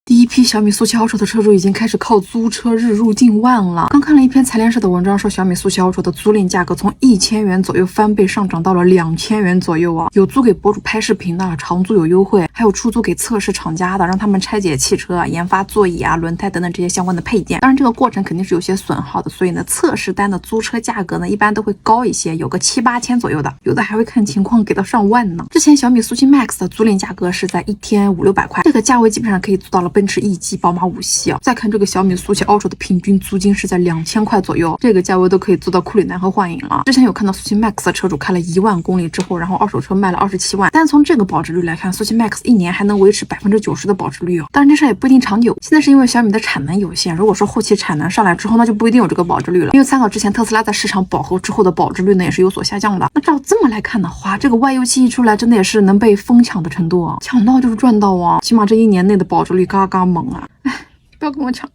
第一批小米速七 Ultra 的车主已经开始靠租车日入近万了。刚看了一篇财联社的文章，说小米速七 Ultra 的租赁价格从1000元左右翻倍上涨到了2000元左右啊！有租给博主拍视频的，长租有优惠，还有出租给测试厂家的，让他们拆解汽车、研发座椅啊、轮胎等等这些相关的配件。当然，这个过程肯定是有些损耗的，所以呢，测试单的租车价格呢，一般都会高一些，有个7、8千左右的，有的还会看情况给到上万呢。之前小米速七 Max 的租赁价格是在1天500、600块，这个价位基本上可以租到了奔驰 E 级、宝马5系啊。再看这个小米速七 Ultra 的平均租金是在2000块左右，这个价位都可以租到库里南和幻影了。之前有看到速七 Max 的车主开了1万公里之后，然后二手车卖了27万，但从这个保值率来看，速七 Max 一年还能维持90%的保值率哦。当然这事也不一定长久，现在是因为小米的产能有限，如果说后期产能上来之后，那就不一定有这个保值率了。因为参考之前特斯拉在市场饱和之后的保值率呢，也是有所下降的。那照这么来看的话，这个外优七一出来，真的也是能被疯抢的程度啊，抢到就是赚到啊，起码这1年内的保值率嘎嘎猛啊！哎，不要跟我抢。